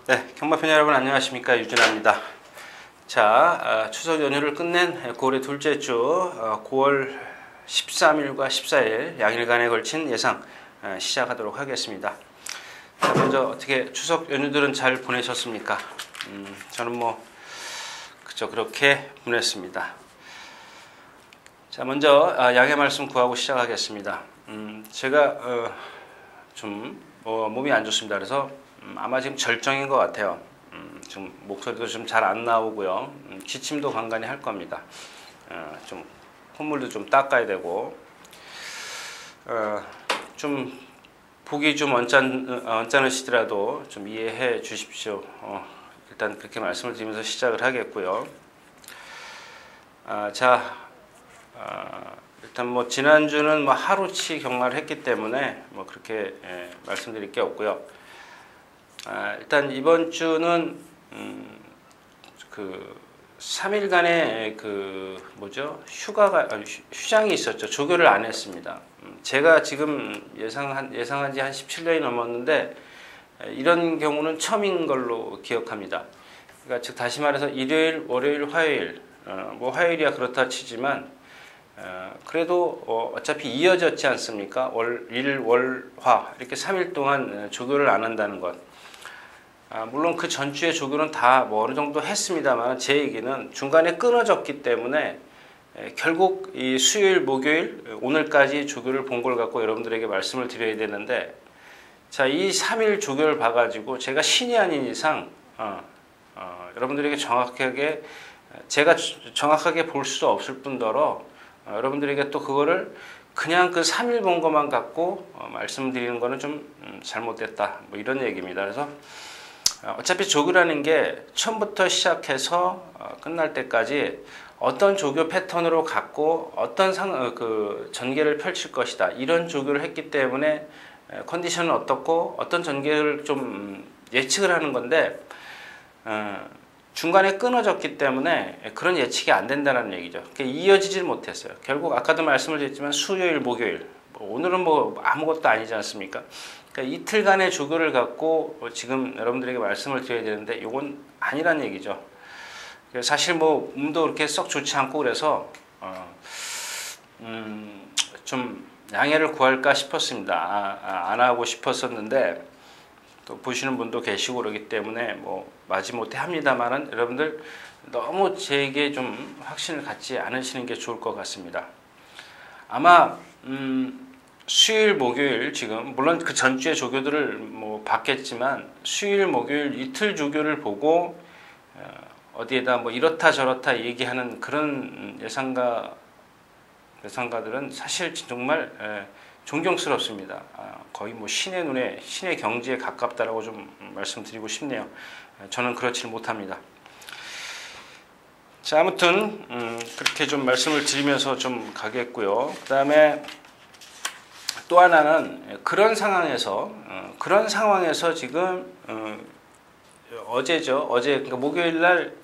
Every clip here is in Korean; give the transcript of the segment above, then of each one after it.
네, 경마편 여러분 안녕하십니까, 유진아입니다. 자, 추석 연휴를 끝낸 9월의 둘째 주 9월 13일과 14일 양일간에 걸친 예상 시작하도록 하겠습니다. 자, 먼저 어떻게 추석 연휴들은 잘 보내셨습니까? 저는 그저 그렇게 보냈습니다. 자, 먼저 양해 말씀 구하고 시작하겠습니다. 제가 좀 몸이 안 좋습니다. 그래서 아마 지금 절정인 것 같아요. 지금 목소리도 좀 잘 안 나오고요. 기침도 간간히 할 겁니다. 좀 콧물도 좀 닦아야 되고, 좀 보기 좀 언짢으시더라도 좀 이해해 주십시오. 일단 그렇게 말씀을 드리면서 시작을 하겠고요. 일단 지난주는 하루치 경마를 했기 때문에 그렇게 말씀드릴 게 없고요. 일단 이번 주는 3일간의 휴장이 있었죠. 조교를 안 했습니다. 제가 지금 예상한 지 한 17년이 넘었는데 이런 경우는 처음인 걸로 기억합니다. 그러니까 즉 다시 말해서 일요일, 월요일, 화요일, 화요일이야 그렇다 치지만 그래도 어차피 이어졌지 않습니까? 일, 월, 화 이렇게 3일 동안 조교를 안 한다는 것. 물론 그 전주에 조교는 다 어느 정도 했습니다만 제 얘기는 중간에 끊어졌기 때문에 결국 이 수요일, 목요일, 오늘까지 조교를 본 걸 갖고 여러분들에게 말씀을 드려야 되는데, 자, 이 3일 조교를 봐가지고 제가 신이 아닌 이상 여러분들에게 제가 정확하게 볼 수 없을 뿐더러 여러분들에게 또 그거를 그냥 그 3일 본 것만 갖고 말씀드리는 거는 좀 잘못됐다, 이런 얘기입니다. 그래서 어차피 조교라는 게 처음부터 시작해서 끝날 때까지 어떤 조교 패턴으로 갖고 어떤 전개를 펼칠 것이다, 이런 조교를 했기 때문에 컨디션은 어떻고 어떤 전개를 좀 예측을 하는 건데, 중간에 끊어졌기 때문에 그런 예측이 안 된다는 얘기죠. 이어지질 못했어요. 결국 아까도 말씀을 드렸지만 수요일, 목요일, 오늘은 아무것도 아니지 않습니까? 그러니까 이틀간의 조교를 갖고 지금 여러분들에게 말씀을 드려야 되는데 이건 아니란 얘기죠. 사실 몸도 그렇게 썩 좋지 않고 그래서 좀 양해를 구할까 싶었습니다. 안 하고 싶었었는데 또 보시는 분도 계시고 그러기 때문에 마지못해 합니다만은 여러분들 너무 제게 좀 확신을 갖지 않으시는 게 좋을 것 같습니다. 아마 수요일, 목요일, 지금 물론 그 전주에 조교들을 봤겠지만 수요일, 목요일 이틀 조교를 보고 어디에다 이렇다 저렇다 얘기하는 그런 예상가들은 사실 정말 존경스럽습니다. 거의 신의 눈에, 신의 경지에 가깝다라고 좀 말씀드리고 싶네요. 저는 그렇지 못합니다. 자, 아무튼 그렇게 좀 말씀을 드리면서 좀 가겠고요. 그 다음에 또 하나는 그런 상황에서 지금 어제죠. 어제 그러니까 목요일 날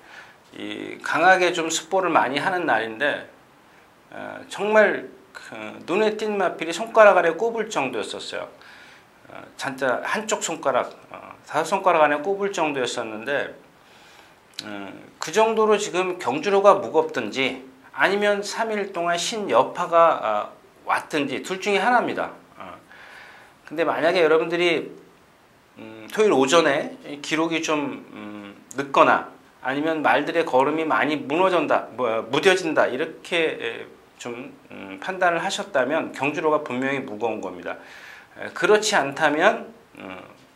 강하게 좀 습보를 많이 하는 날인데 정말 눈에 띈 마필이 손가락 안에 꼽을 정도였었어요. 진짜 한쪽 손가락, 5손가락 안에 꼽을 정도였었는데 그 정도로 지금 경주로가 무겁든지 아니면 3일 동안 신여파가 왔든지 둘 중에 하나입니다. 근데 만약에 여러분들이 토요일 오전에 기록이 좀 늦거나 아니면 말들의 걸음이 많이 무뎌진다 이렇게 좀 판단을 하셨다면 경주로가 분명히 무거운 겁니다. 그렇지 않다면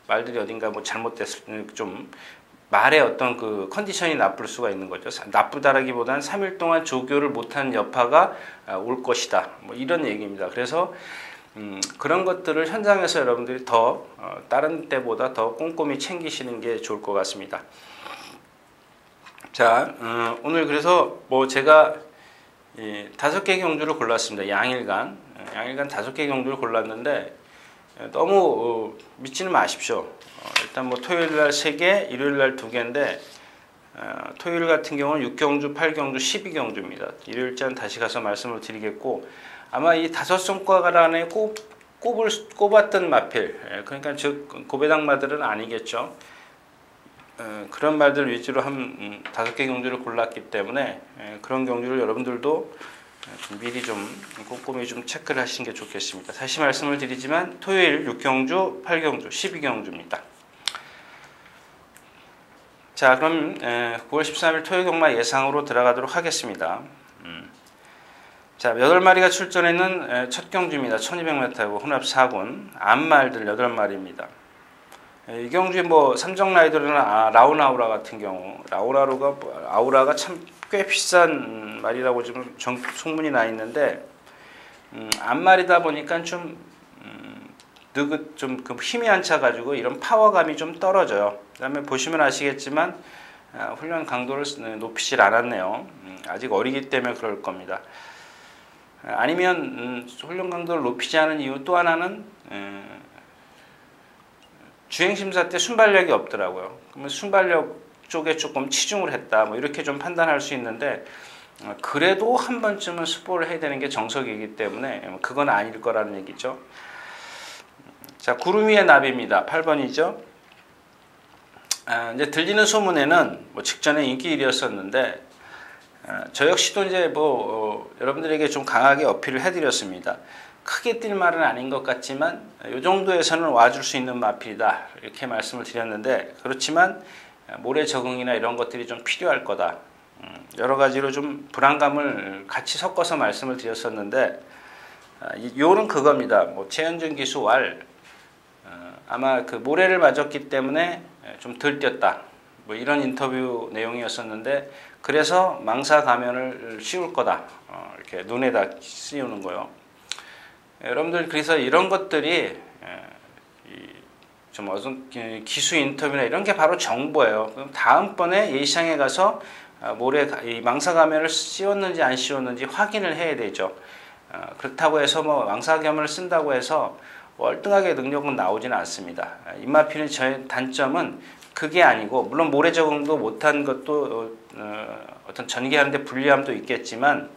말들이 어딘가 잘못됐을 좀 말의 어떤 그 컨디션이 나쁠 수가 있는 거죠. 나쁘다라기보다는 3일 동안 조교를 못한 여파가 올 것이다, 이런 얘기입니다. 그래서 그런 것들을 현장에서 여러분들이 더 다른 때보다 더 꼼꼼히 챙기시는 게 좋을 것 같습니다. 자, 오늘 그래서 제가 5개 경주를 골랐습니다. 양일간 5개 경주를 골랐는데 너무 믿지는 마십시오. 일단 토요일 날 3개, 일요일 날 2개인데 토요일 같은 경우는 6경주, 8경주, 12경주입니다. 일요일자는 다시 가서 말씀을 드리겠고, 아마 이 5손가락 안에 꼽았던 마필, 그러니까 즉 고배당마들은 아니겠죠. 그런 말들 위주로 한 5개 경주를 골랐기 때문에 그런 경주를 여러분들도 미리 좀 꼼꼼히 좀 체크를 하시는 게 좋겠습니다. 다시 말씀을 드리지만 토요일 6경주, 8경주, 12경주입니다. 자, 그럼 9월 13일 토요 경마 예상으로 들어가도록 하겠습니다. 자, 8마리가 출전했는 첫 경주입니다. 1200m고 혼합 4군 암말들 8마리입니다. 이 경주에 뭐 삼정라이더나 라운아우라 같은 경우 아우라가 참 꽤 비싼 말이라고 지금 소문이 나 있는데 암말이다 보니까 좀 그 힘이 안 차가지고 이런 파워감이 좀 떨어져요. 그다음에 보시면 아시겠지만 훈련 강도를 높이질 않았네요. 아직 어리기 때문에 그럴 겁니다. 아니면 훈련 강도를 높이지 않은 이유 또 하나는 주행심사 때 순발력이 없더라고요. 그러면 순발력 쪽에 조금 치중을 했다, 뭐 이렇게 좀 판단할 수 있는데 그래도 한 번쯤은 스포를 해야 되는 게 정석이기 때문에 그건 아닐 거라는 얘기죠. 자, 구름 위의 나비입니다. 8번이죠. 이제 들리는 소문에는 뭐 직전에 인기 1위였었는데 저 역시도 이제 여러분들에게 좀 강하게 어필을 해드렸습니다. 크게 뛸 말은 아닌 것 같지만 이 정도에서는 와줄 수 있는 마필이다 이렇게 말씀을 드렸는데, 그렇지만 모래 적응이나 이런 것들이 좀 필요할 거다, 여러 가지로 좀 불안감을 같이 섞어서 말씀을 드렸었는데 요는 그겁니다. 뭐 최현준 기수 왈 아마 그 모래를 맞았기 때문에 좀 덜 뛰었다, 뭐 이런 인터뷰 내용이었었는데 그래서 망사 가면을 씌울 거다, 이렇게 눈에다 씌우는 거요. 여러분들 그래서 이런 것들이 좀 어떤 기수 인터뷰나 이런 게 바로 정보예요. 그럼 다음번에 예시장에 가서 이 망사 가면을 씌웠는지 안 씌웠는지 확인을 해야 되죠. 그렇다고 해서 뭐 망사 가면을 쓴다고 해서 월등하게 능력은 나오지는 않습니다. 입마피는 저의 단점은 그게 아니고, 물론 모래 적응도 못한 것도 어떤 전개하는데 불리함도 있겠지만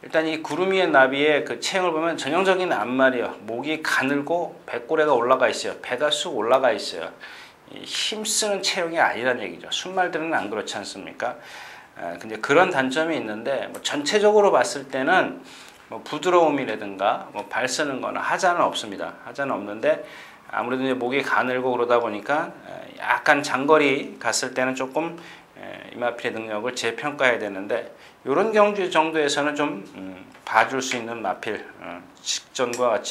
일단 이 구름 위의 나비의 그 체형을 보면 전형적인 암말이에요. 목이 가늘고 배꼬래가 올라가 있어요. 배가 쑥 올라가 있어요. 힘쓰는 체형이 아니라는 얘기죠. 순말들은 안 그렇지 않습니까? 근데 그런 단점이 있는데 뭐 전체적으로 봤을 때는 뭐 부드러움이라든가 뭐 발 쓰는 거나 하자는 없습니다. 하자는 없는데 아무래도 이제 목이 가늘고 그러다 보니까 약간 장거리 갔을 때는 조금 이마필의 능력을 재평가해야 되는데, 이런 경주 정도에서는 좀 봐줄 수 있는 마필, 직전과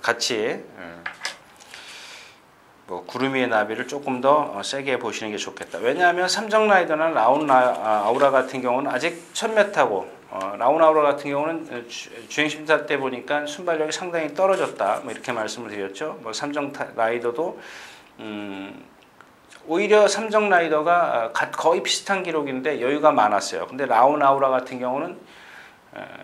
같이 뭐 구름 위의 나비를 조금 더 세게 보시는 게 좋겠다. 왜냐하면 삼정라이더나 라운아우라 같은 경우는 아직 1000m고 라운아우라 같은 경우는 주행심사 때 보니까 순발력이 상당히 떨어졌다, 뭐 이렇게 말씀을 드렸죠. 뭐 삼정라이더도 오히려 삼정라이더가 거의 비슷한 기록인데 여유가 많았어요. 근데 라운아우라 같은 경우는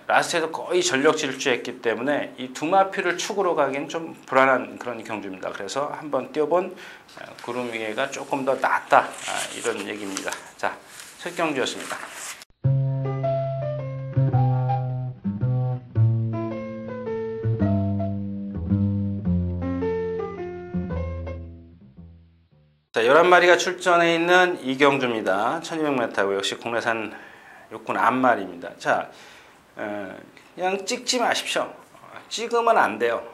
라스트에서 거의 전력 질주했기 때문에 이 두 마필을 축으로 가기엔 좀 불안한 그런 경주입니다. 그래서 한번 뛰어본 구름 위에가 조금 더 낫다, 이런 얘기입니다. 자, 첫 경주였습니다. 자, 11마리가 출전해 있는 이경주입니다. 1200m고 역시 국내산 육군 암말입니다. 자, 그냥 찍지 마십시오. 찍으면 안 돼요.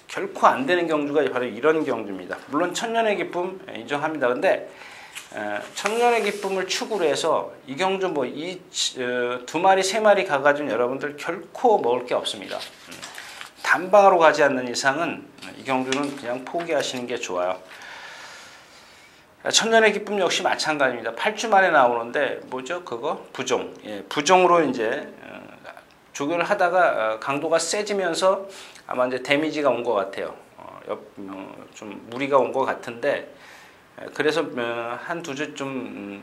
결코 안 되는 경주가 바로 이런 경주입니다. 물론 천년의 기쁨 인정합니다. 근데 천년의 기쁨을 축으로 해서 이 경주 뭐 이 2마리 3마리 가가지고 여러분들 결코 먹을 게 없습니다. 단방으로 가지 않는 이상은 이 경주는 그냥 포기하시는 게 좋아요. 천년의 기쁨 역시 마찬가지입니다. 8주 만에 나오는데 뭐죠? 그거 부종. 부종으로 이제 조교를 하다가 강도가 세지면서 아마 이제 데미지가 온 것 같아요. 좀 무리가 온 것 같은데, 그래서 한 2주 좀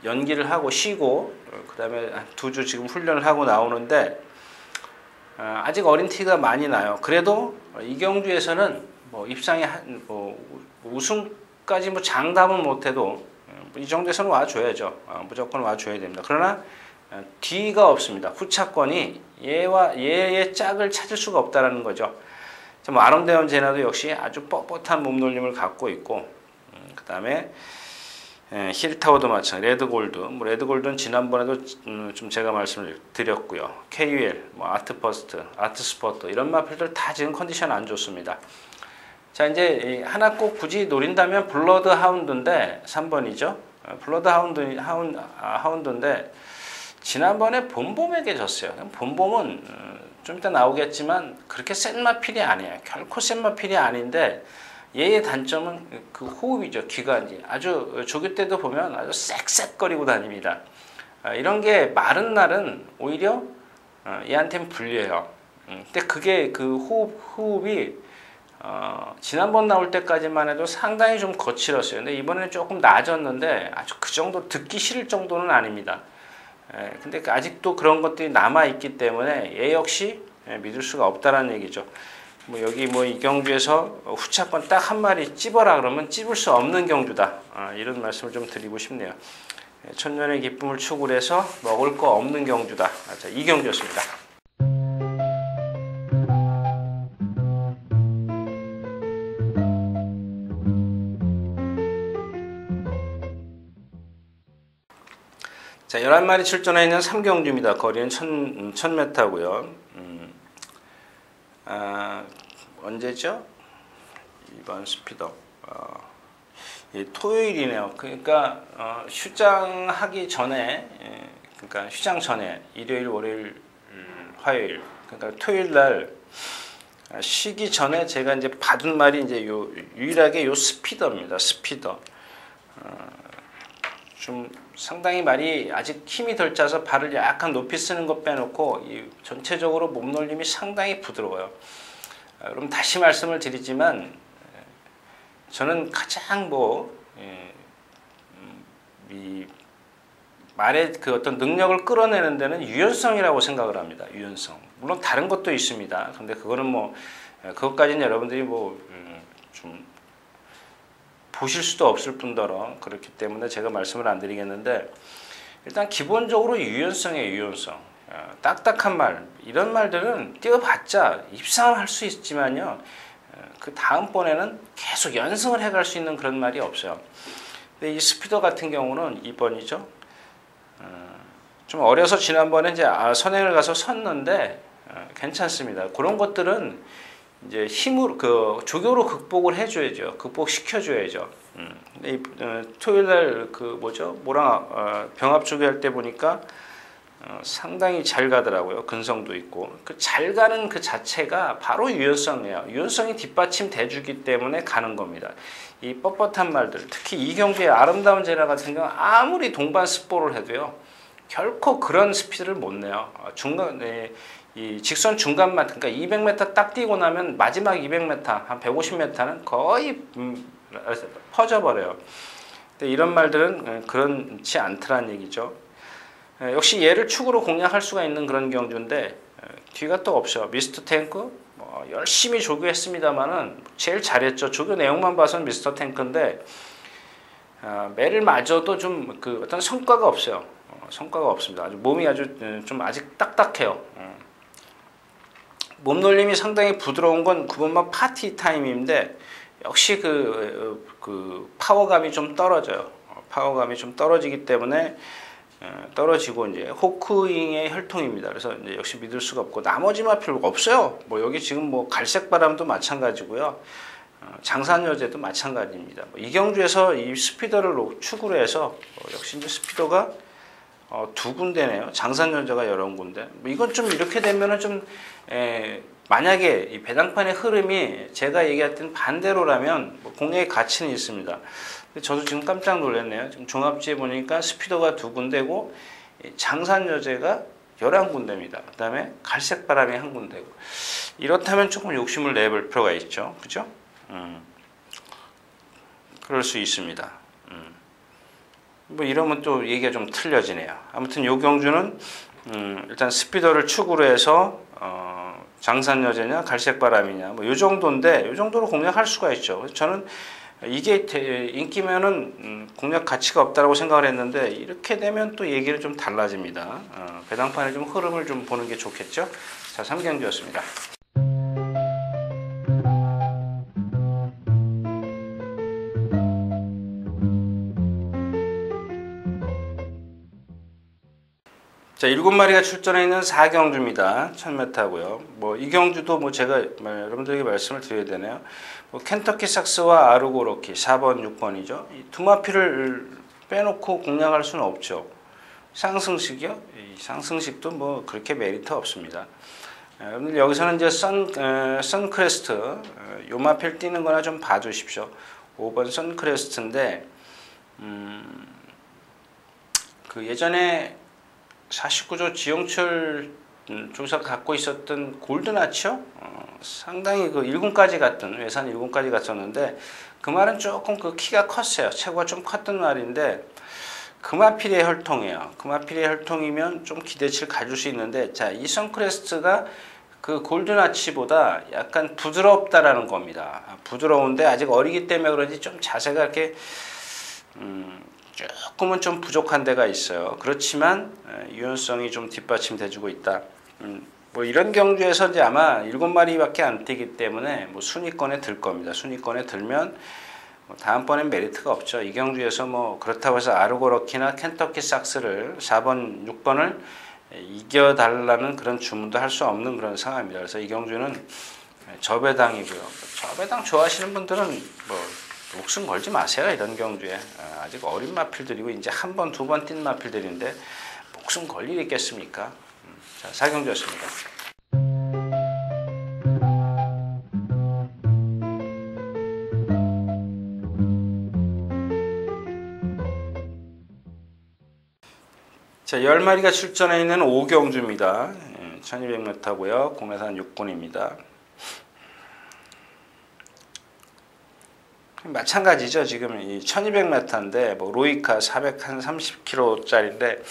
연기를 하고 쉬고 그 다음에 2주 지금 훈련을 하고 나오는데 아직 어린 티가 많이 나요. 그래도 이 경주에서는 뭐 입상에 우승까지 뭐 장담은 못해도 이 정도에서는 와줘야죠. 무조건 와줘야 됩니다. 그러나 뒤가 없습니다. 후차권이 얘의 짝을 찾을 수가 없다라는 거죠. 뭐 아름다운 제나도 역시 아주 뻣뻣한 몸놀림을 갖고 있고, 그 다음에 힐타워도 마찬가지, 레드골드, 뭐 레드골드는 지난번에도 좀 제가 말씀을 드렸고요. KUL, 뭐 아트퍼스트, 아트스포트 이런 마필들 다 지금 컨디션 안 좋습니다. 자, 이제 하나 꼭 굳이 노린다면 블러드 하운드인데 3번이죠. 블러드 하운드인데 지난번에 본봄에게 졌어요. 본봄은 좀 이따 나오겠지만 그렇게 센 마필이 아니에요. 결코 센 마필이 아닌데 얘의 단점은 그 호흡이죠. 기관지. 아주 조교 때도 보면 아주 쌕쌕거리고 다닙니다. 이런 게 마른 날은 오히려 얘한테는 불리해요. 근데 그게 그 호흡이 지난번 나올 때까지만 해도 상당히 좀 거칠었어요. 근데 이번에는 조금 나아졌는데 아주 그 정도 듣기 싫을 정도는 아닙니다. 근데 아직도 그런 것들이 남아있기 때문에 얘 역시 믿을 수가 없다는 얘기죠. 뭐 여기 뭐 이 경주에서 후차권 딱 한 마리 찝어라 그러면 찝을 수 없는 경주다. 이런 말씀을 좀 드리고 싶네요. 천년의 기쁨을 추구를 해서 먹을 거 없는 경주다. 자, 이 경주였습니다. 자, 11마리 출전해 있는 3경주입니다. 거리는 1000m고요. 언제죠? 이번 스피더. 토요일이네요. 그러니까 휴장하기 전에, 그러니까 휴장 전에 일요일, 월요일, 화요일, 그러니까 토요일 날 쉬기 전에 제가 이제 받은 말이 이제 유일하게 요 스피더입니다. 스피더. 좀 상당히 말이 아직 힘이 덜 짜서 발을 약간 높이 쓰는 것 빼놓고 전체적으로 몸놀림이 상당히 부드러워요. 그럼 다시 말씀을 드리지만 저는 가장 이 말의 그 어떤 능력을 끌어내는 데는 유연성이라고 생각을 합니다. 유연성. 물론 다른 것도 있습니다. 근데 그거는 뭐 그것까지는 여러분들이 좀 보실 수도 없을 뿐더러 그렇기 때문에 제가 말씀을 안 드리겠는데 일단 기본적으로 유연성이에요. 유연성. 딱딱한 말 이런 말들은 띄워봤자 입상을 할 수 있지만요. 그 다음번에는 계속 연승을 해갈 수 있는 그런 말이 없어요. 근데 이 스피더 같은 경우는 2번이죠. 좀 어려서 지난번에 이제 선행을 가서 섰는데 괜찮습니다. 그런 것들은 이제 힘으로 조교로 극복을 해줘야죠. 극복시켜줘야죠. 토요일날 병합 조교할 때 보니까 상당히 잘 가더라고요. 근성도 있고 그 잘 가는 그 자체가 바로 유연성이에요. 유연성이 뒷받침돼 주기 때문에 가는 겁니다. 이 뻣뻣한 말들, 특히 이 경기의 아름다운 제라 같은 경우 아무리 동반 스포를 해도요, 결코 그런 스피드를 못 내요. 이 직선 중간만, 그러니까 200m 딱 뛰고 나면 마지막 200m, 한 150m는 거의 퍼져버려요. 근데 이런 말들은 그렇지 않더란 얘기죠. 역시 얘를 축으로 공략할 수가 있는 그런 경주인데 뒤가 또 없어요. 미스터 탱크 열심히 조교했습니다만은 제일 잘했죠. 조교 내용만 봐서는 미스터 탱크인데 매를 맞아도 좀 어떤 성과가 없어요. 성과가 없습니다. 몸이 좀 아직 딱딱해요. 몸놀림이 상당히 부드러운 건 9번마 파티 타임인데 역시 그 파워감이 좀 떨어져요. 파워감이 좀 떨어지기 때문에 떨어지고 이제 호크잉의 혈통입니다. 그래서 이제 역시 믿을 수가 없고 나머지 마필 없어요. 여기 지금 갈색바람도 마찬가지고요. 장산여제도 마찬가지입니다. 이경주에서 이 스피더를 축으로 해서 역시 이제 스피더가 두 군데네요. 장산여제가 여러 군데. 이건 좀 이렇게 되면은 좀 만약에 이 배당판의 흐름이 제가 얘기했던 반대로라면 공략의 가치는 있습니다. 저도 지금 깜짝 놀랐네요. 지금 종합지에 보니까 스피더가 두 군데고 장산여제가 11군데입니다. 그 다음에 갈색바람이 한 군데고. 이렇다면 조금 욕심을 내볼 필요가 있죠. 그죠? 그럴 수 있습니다. 이러면 또 얘기가 좀 틀려지네요. 아무튼 요 경주는 일단 스피더를 축으로 해서 장산여제냐 갈색바람이냐 요 정도인데 요 정도로 공략할 수가 있죠. 저는 이게 인기면은 공략 가치가 없다라고 생각을 했는데 이렇게 되면 또 얘기는 좀 달라집니다. 배당판의 좀 흐름을 좀 보는 게 좋겠죠. 자, 3경주였습니다. 자, 7마리가 출전해 있는 4경주입니다. 1000m고요. 뭐 이 경주도 뭐 제가 여러분들에게 말씀을 드려야 되네요. 뭐 켄터키 삭스와 아르고로키 4번, 6번이죠. 이 두 마필을 빼놓고 공략할 수는 없죠. 상승식이요? 이 상승식도 뭐 그렇게 메리트 없습니다. 여러분들 여기서는 이제 선크레스트 요 마필 뛰는 거나 좀 봐주십시오. 5번 선크레스트인데 그 예전에 49조 지용철 조사 갖고 있었던 골드나치요? 상당히 그 1군까지 갔던 외산 1군까지 갔었는데 그 말은 조금 그 키가 컸어요. 체구가 좀 컸던 말인데 금화필의 혈통이에요. 금화필의 혈통이면 좀 기대치를 가질 수 있는데 자, 이 선크레스트가 그 골드나치보다 약간 부드럽다라는 겁니다. 부드러운데 아직 어리기 때문에 그런지 좀 자세가 이렇게 조금은 좀 부족한 데가 있어요. 그렇지만 유연성이 좀 뒷받침돼주고 있다. 뭐 이런 경주에서 이제 아마 7마리밖에 안 뛰기 때문에 뭐 순위권에 들 겁니다. 순위권에 들면 뭐 다음번엔 메리트가 없죠. 이 경주에서 뭐 그렇다고 해서 아르고러키나 켄터키 삭스를 4번, 6번을 이겨달라는 그런 주문도 할 수 없는 그런 상황입니다. 그래서 이 경주는 저배당이고요. 저배당 좋아하시는 분들은 뭐 목숨 걸지 마세요. 이런 경주에 아직 어린 마필들이고 이제 한 번, 두 번 뛴 마필들인데 목숨 걸 일이 있겠습니까? 자, 4경주였습니다. 자, 10마리가 출전해 있는 5경주입니다. 1200m고요. 공내산 6군입니다. 마찬가지죠. 지금 이 1200m인데 뭐 로이카 430kg짜리인데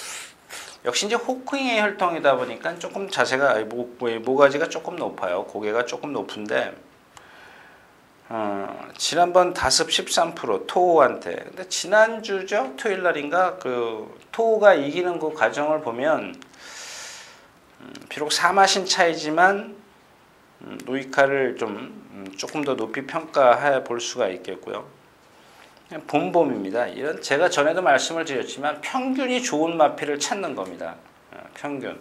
역시 이제 호킹의 혈통이다 보니까 조금 자세가 모가지가 조금 높아요. 고개가 조금 높은데 지난번 다습 13% 토호한테 근데 지난주죠 토요일 날인가 그 토호가 이기는 그 과정을 보면 비록 4마신 차이지만 노이카를 좀 조금 더 높이 평가해 볼 수가 있겠고요. 봄봄입니다. 이런 제가 전에도 말씀을 드렸지만 평균이 좋은 마필을 찾는 겁니다. 평균.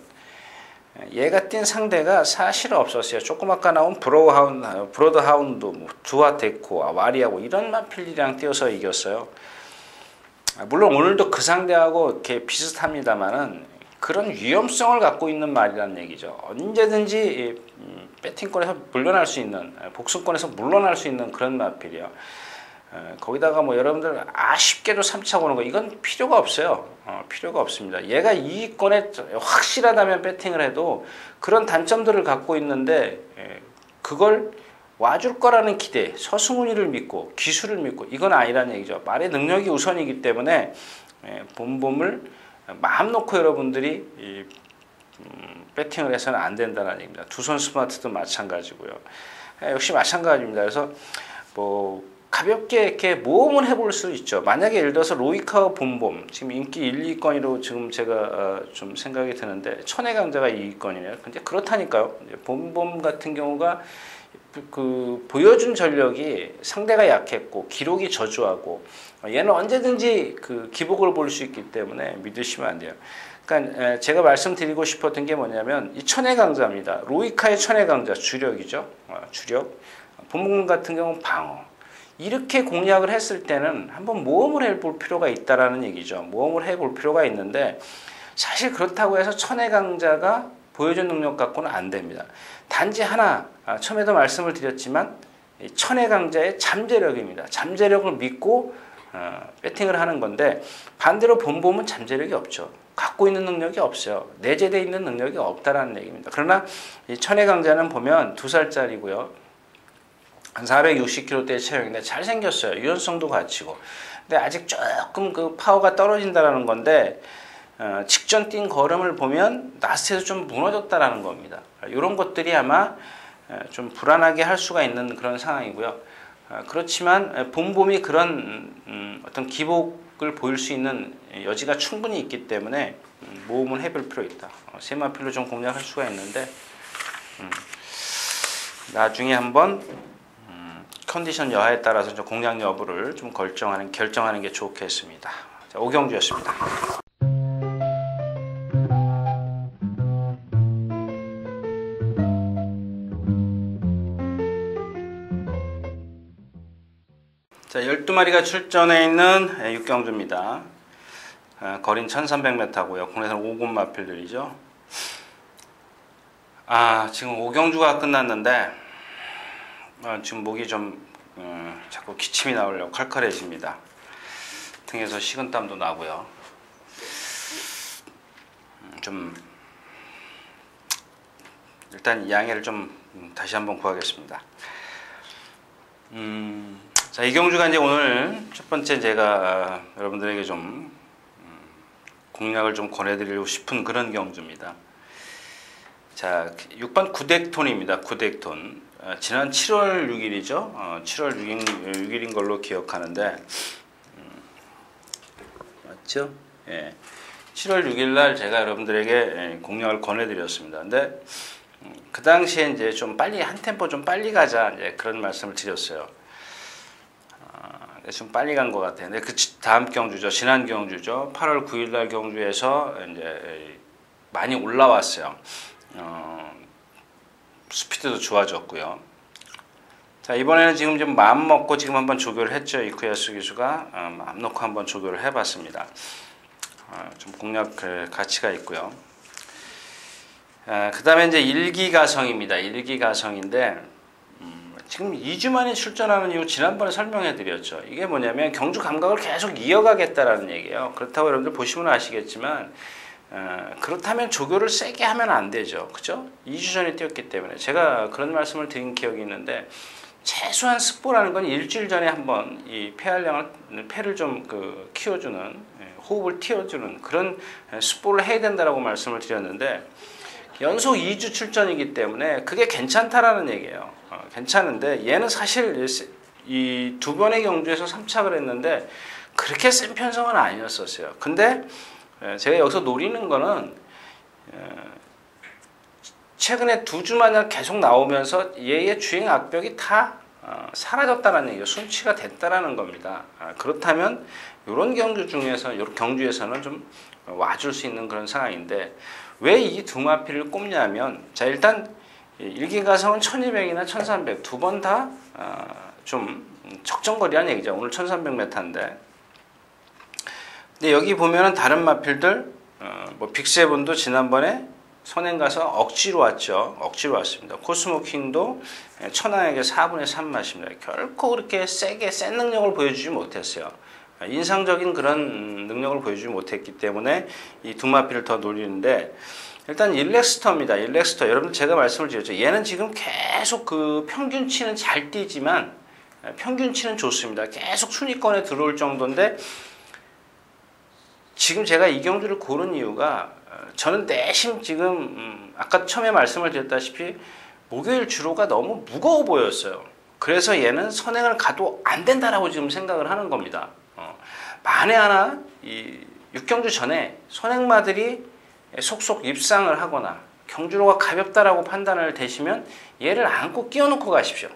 얘가 뛴 상대가 사실 없었어요. 조금 아까 나온 브로드하운드, 두아데코, 와리하고 이런 마필이랑 뛰어서 이겼어요. 물론 오늘도 그 상대하고 이렇게 비슷합니다만은 그런 위험성을 갖고 있는 말이라는 얘기죠. 언제든지 배팅권에서 물러날 수 있는, 복승권에서 물러날 수 있는 그런 마필이요. 거기다가 뭐 여러분들 아쉽게도 3차 보는 거 이건 필요가 없어요. 필요가 없습니다. 얘가 이권에 확실하다면 배팅을 해도 그런 단점들을 갖고 있는데 그걸 와줄 거라는 기대, 서승훈이를 믿고 기술을 믿고 이건 아니라는 얘기죠. 말의 능력이 우선이기 때문에 봄봄을 마음 놓고 여러분들이 배팅을 해서는 안 된다는 얘기입니다. 두손 스마트도 마찬가지고요. 역시 마찬가지입니다. 그래서 뭐 가볍게 이렇게 모험을 해볼 수 있죠. 만약에 예를 들어서 로이카와 봄봄 지금 인기 1, 2위권으로 지금 제가 좀 생각이 드는데 천혜 강자가 2위권이네요. 근데 그렇다니까요. 봄봄 같은 경우가 그 보여준 전력이 상대가 약했고 기록이 저조하고 얘는 언제든지 그 기복을 볼 수 있기 때문에 믿으시면 안 돼요. 그러니까 제가 말씀드리고 싶었던 게 뭐냐면 이 천혜 강자입니다. 로이카의 천혜 강자 주력이죠. 주력. 봄봄 같은 경우는 방어. 이렇게 공략을 했을 때는 한번 모험을 해볼 필요가 있다라는 얘기죠. 모험을 해볼 필요가 있는데 사실 그렇다고 해서 천혜 강자가 보여준 능력 갖고는 안 됩니다. 단지 하나 처음에도 말씀을 드렸지만 천혜 강자의 잠재력입니다. 잠재력을 믿고 배팅을 하는 건데 반대로 봄봄은 잠재력이 없죠. 갖고 있는 능력이 없어요. 내재되어 있는 능력이 없다라는 얘기입니다. 그러나 이 천혜 강자는 보면 2살짜리고요. 한 460kg대의 체형인데 잘생겼어요. 유연성도 갖추고. 근데 아직 조금 그 파워가 떨어진다라는 건데 직전 뛴 걸음을 보면 라스트에서 좀 무너졌다라는 겁니다. 이런 것들이 아마 좀 불안하게 할 수가 있는 그런 상황이고요. 그렇지만 봄봄이 그런 어떤 기복을 보일 수 있는 여지가 충분히 있기 때문에 모험을 해볼 필요 있다. 세마필로 좀 공략할 수가 있는데 나중에 한번 컨디션 여하에 따라서 좀 공략 여부를 좀 결정하는 게 좋겠습니다. 자, 오경주였습니다. 12마리가 출전해 있는 육경주입니다. 거리는 1300m고요. 국내에서는 5군 마필들이죠. 지금 5경주가 끝났는데 지금 목이 좀 자꾸 기침이 나오려고 칼칼해집니다. 등에서 식은땀도 나고요. 좀 일단 양해를 좀 다시 한번 구하겠습니다. 자, 이 경주가 이제 오늘 첫 번째 제가 여러분들에게 좀 공략을 좀 권해드리고 싶은 그런 경주입니다. 자, 6번 구덱톤입니다. 구덱톤. 지난 7월 6일이죠. 7월 6일인 걸로 기억하는데, 맞죠? 예. 7월 6일 날 제가 여러분들에게 공략을 권해드렸습니다. 근데 그 당시에 이제 좀 빨리 한 템포 좀 빨리 가자 이제 그런 말씀을 드렸어요. 좀 빨리 간 것 같아요. 근데 그 다음 경주죠, 지난 경주죠. 8월 9일 날 경주에서 이제 많이 올라왔어요. 스피드도 좋아졌고요. 자, 이번에는 지금 좀 마음 먹고 지금 한번 조교를 했죠. 이쿠야스 기수가 마음 놓고 한번 조교를 해봤습니다. 좀 공략 가치가 있고요. 그 다음에 이제 일기가성입니다. 일기가성인데 지금 2주 만에 출전하는 이유 지난번에 설명해 드렸죠. 이게 뭐냐면 경주 감각을 계속 이어가겠다라는 얘기예요. 그렇다고 여러분들 보시면 아시겠지만 그렇다면 조교를 세게 하면 안 되죠. 그죠? 2주 전에 뛰었기 때문에 제가 그런 말씀을 드린 기억이 있는데 최소한 습보라는 건 일주일 전에 한번 이 폐를 좀 키워주는 호흡을 틔워주는 그런 습보를 해야 된다라고 말씀을 드렸는데 연속 2주 출전이기 때문에 그게 괜찮다라는 얘기예요. 괜찮은데 얘는 사실 이 두 번의 경주에서 3착을 했는데 그렇게 센 편성은 아니었었어요. 근데 제가 여기서 노리는 거는 최근에 2주마다 계속 나오면서 얘의 주행 악벽이 다 사라졌다는 얘기예요. 순치가 됐다라는 겁니다. 그렇다면 이런 경주에서는 좀 와줄 수 있는 그런 상황인데 왜 이 두 마필을 꼽냐면 자, 일단 일기가성은 1200이나 1300 두 번 다 좀 적정거리라는 얘기죠. 오늘 1300m인데 근데 여기 보면은 다른 마필들 뭐 빅세븐도 지난번에 선행 가서 억지로 왔죠. 억지로 왔습니다. 코스모킹도 천왕에게 4분의 3 맞습니다. 결코 그렇게 세게 센 능력을 보여주지 못했어요. 인상적인 그런 능력을 보여주지 못했기 때문에 이 두 마필을 더 노리는데 일단 일렉스터입니다. 일렉스터 여러분 제가 말씀을 드렸죠. 얘는 지금 계속 그 평균치는 잘 뛰지만 평균치는 좋습니다. 계속 순위권에 들어올 정도인데 지금 제가 이 경주를 고른 이유가 저는 내심 지금 아까 처음에 말씀을 드렸다시피 목요일 주로가 너무 무거워 보였어요. 그래서 얘는 선행을 가도 안 된다라고 지금 생각을 하는 겁니다. 만에 하나 이 6경주 전에 선행마들이 속속 입상을 하거나 경주로가 가볍다라고 판단을 되시면 얘를 안고 끼워놓고 가십시오.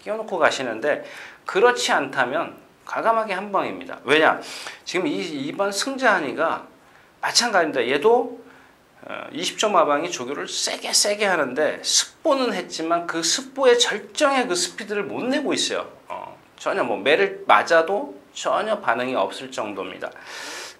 끼워놓고 가시는데 그렇지 않다면 과감하게 한 방입니다. 왜냐? 지금 이번 승자한이가 마찬가지입니다. 얘도 20점 마방이 조교를 세게 하는데 습보는 했지만 그 습보의 절정의 그 스피드를 못 내고 있어요. 전혀 뭐 매를 맞아도 전혀 반응이 없을 정도입니다.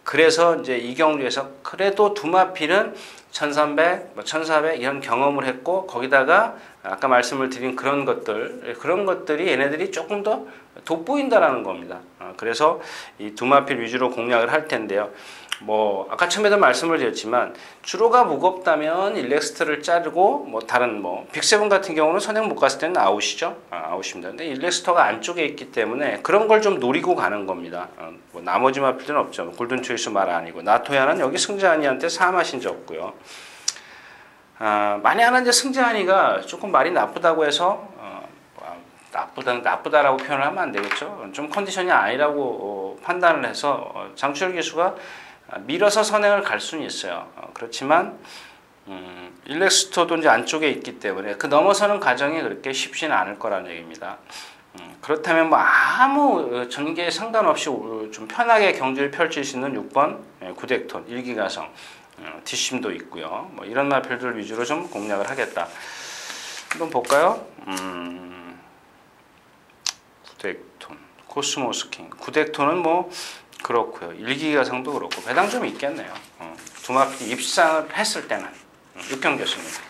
그래서 이제 이 경주에서 그래도 두 마필은 1300, 1400 이런 경험을 했고 거기다가 아까 말씀을 드린 그런 것들이 얘네들이 조금 더 돋보인다라는 겁니다. 그래서 이 두 마필 위주로 공략을 할 텐데요. 뭐 아까 처음에도 말씀을 드렸지만 주로가 무겁다면 일렉스터를 자르고 뭐 다른 뭐 빅세븐 같은 경우는 선행 못 갔을 때는 아웃이죠. 아웃입니다. 근데 일렉스터가 안쪽에 있기 때문에 그런 걸 좀 노리고 가는 겁니다. 뭐 나머지 마필들은 없죠. 골든 초이스 말 아니고 나토야는 여기 승자한이한테 4마신 적고요. 만에 하나 이제 승자한이가 조금 말이 나쁘다고 해서 나쁘다라고 표현을 하면 안 되겠죠. 좀 컨디션이 아니라고 판단을 해서 장추열 기수가 밀어서 선행을 갈 수는 있어요. 그렇지만 일렉스터도 이제 안쪽에 있기 때문에 그 넘어서는 과정이 그렇게 쉽지는 않을 거라는 얘기입니다. 그렇다면 뭐 아무 전개에 상관없이 좀 편하게 경주를 펼칠 수 있는 6번 구덱톤 일기가성 뒷심도 있고요. 뭐 이런 마필들 위주로 좀 공략을 하겠다. 한번 볼까요? 구덱톤 코스모스킹, 구덱토는 뭐 그렇고요. 일기가상도 그렇고 배당 좀 있겠네요. 두 마필 입상을 했을 때는 육경주였습니다.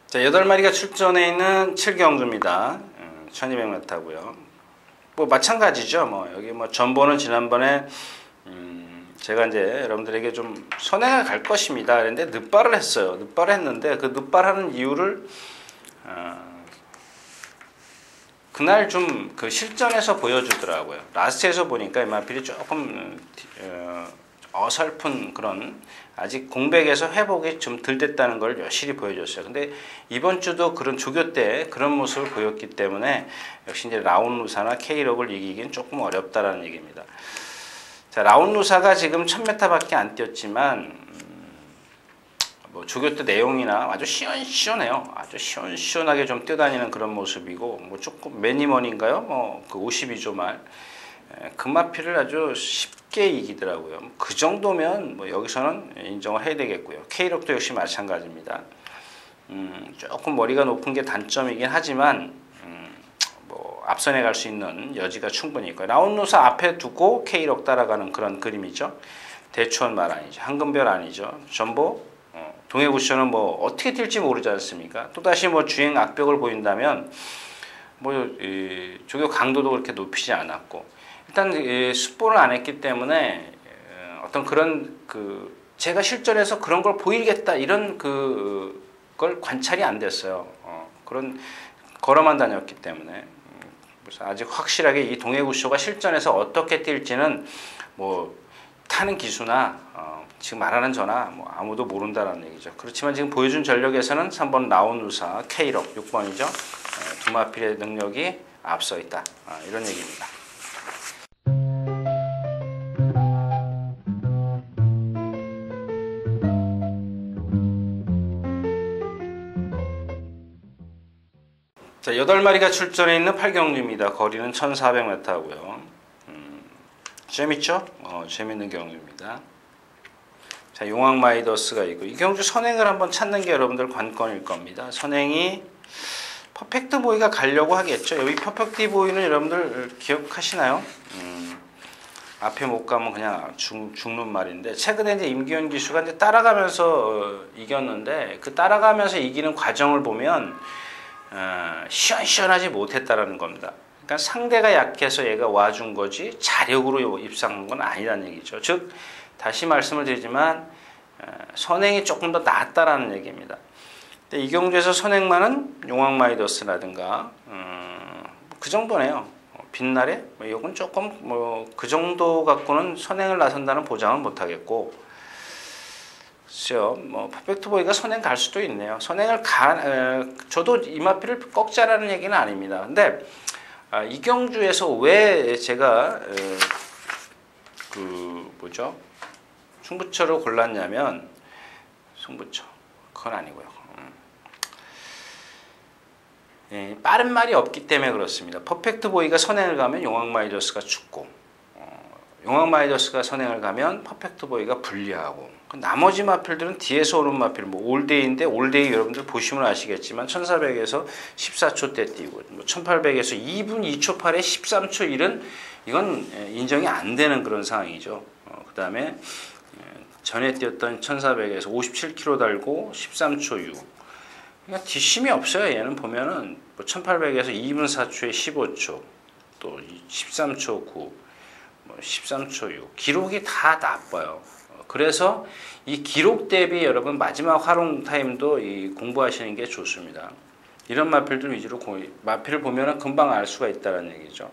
자, 8마리가 출전해 있는 7경주입니다. 1200m고요. 뭐 마찬가지죠. 뭐 여기 뭐 전보는 지난번에 제가 이제 여러분들에게 좀 선행을 갈 것입니다. 그런데 늦발을 했어요. 늦발을 했는데 그 늦발하는 이유를 그날 좀 그 실전에서 보여주더라고요. 라스트에서 보니까 이 마필이 조금 어설픈 그런 아직 공백에서 회복이 좀 덜 됐다는 걸 여실히 보여줬어요. 근데 이번 주도 그런 조교 때 그런 모습을 보였기 때문에 역시 이제 라운루사나 K록을 이기긴 조금 어렵다라는 얘기입니다. 자, 라운루사가 지금 1000m밖에 안 뛰었지만 뭐 조교 때 내용이나 아주 시원시원해요. 아주 시원시원하게 좀 뛰어다니는 그런 모습이고 뭐 조금 매니먼인가요? 뭐 그 52조 말 금마필을 아주 쉽게 이기더라고요. 그 정도면 뭐 여기서는 인정을 해야 되겠고요. K록도 역시 마찬가지입니다. 조금 머리가 높은 게 단점이긴 하지만 뭐 앞선에 갈 수 있는 여지가 충분히 있고요. 라운루사 앞에 두고 K록 따라가는 그런 그림이죠. 대추원 말 아니죠. 황금별 아니죠. 전보 동해구쇼는 뭐 어떻게 뛸지 모르지 않습니까? 또다시 뭐 주행 악벽을 보인다면 뭐 조교 강도도 그렇게 높이지 않았고 일단 숫보를 안 했기 때문에 어떤 그런 그 제가 실전에서 그런 걸 보이겠다 이런 그걸 관찰이 안 됐어요. 그런 걸어만 다녔기 때문에 그래서 아직 확실하게 이 동해구쇼가 실전에서 어떻게 뛸지는 뭐 타는 기수나 지금 말하는 저나 뭐 아무도 모른다라는 얘기죠. 그렇지만 지금 보여준 전력에서는 3번 라운루사 K록 6번이죠. 두 마필의 능력이 앞서 있다. 이런 얘기입니다. 자, 8마리가 출전해 있는 8경주입니다. 거리는 1400m고요. 재밌죠? 재밌는 경주입니다. 자, 용왕마이더스가 있고 이 경주 선행을 한번 찾는 게 여러분들 관건일 겁니다. 선행이 퍼펙트 보이가 가려고 하겠죠. 여기 퍼펙트 보이는 여러분들 기억하시나요? 앞에 못 가면 그냥 죽는 말인데 최근에 이제 임기현 기수가 이제 따라가면서 이겼는데 그 따라가면서 이기는 과정을 보면 시원시원하지 못했다라는 겁니다. 그러니까 상대가 약해서 얘가 와준 거지 자력으로 입상한 건 아니라는 얘기죠. 즉 다시 말씀을 드리지만 선행이 조금 더 낫다라는 얘기입니다. 근데 이 경주에서 선행만은 용왕마이더스라든가 그 정도네요. 빛날에 뭐 이건 조금 뭐 그 정도 갖고는 선행을 나선다는 보장은 못하겠고 글쎄요, 뭐 퍼펙트 보이가 선행 갈 수도 있네요. 선행을 저도 이마피를 꺾자라는 얘기는 아닙니다. 근데 이 경주에서 왜 제가 그 뭐죠? 승부처를 골랐냐면 승부처 그건 아니고요. 빠른 말이 없기 때문에 그렇습니다. 퍼펙트 보이가 선행을 가면 용왕마이더스가 죽고 용왕마이더스가 선행을 가면 퍼펙트 보이가 불리하고 나머지 마필들은 뒤에서 오는 마필 뭐 올데이인데 올데이 여러분들 보시면 아시겠지만 1400에서 14초 때 뛰고 뭐 1800에서 2분 2초 8에 13초 1은 이건 인정이 안 되는 그런 상황이죠. 그 다음에 전에 뛰었던 1400에서 57km 달고 13초 6 그러니까 뒷심이 없어요. 얘는 보면은 뭐 1800에서 2분 4초에 15초 또 13초 9 뭐 13초 6 기록이 다 나빠요. 그래서 이 기록 대비 여러분 마지막 활용 타임도 공부하시는 게 좋습니다. 이런 마필들 위주로 마필을 보면은 금방 알 수가 있다는 얘기죠.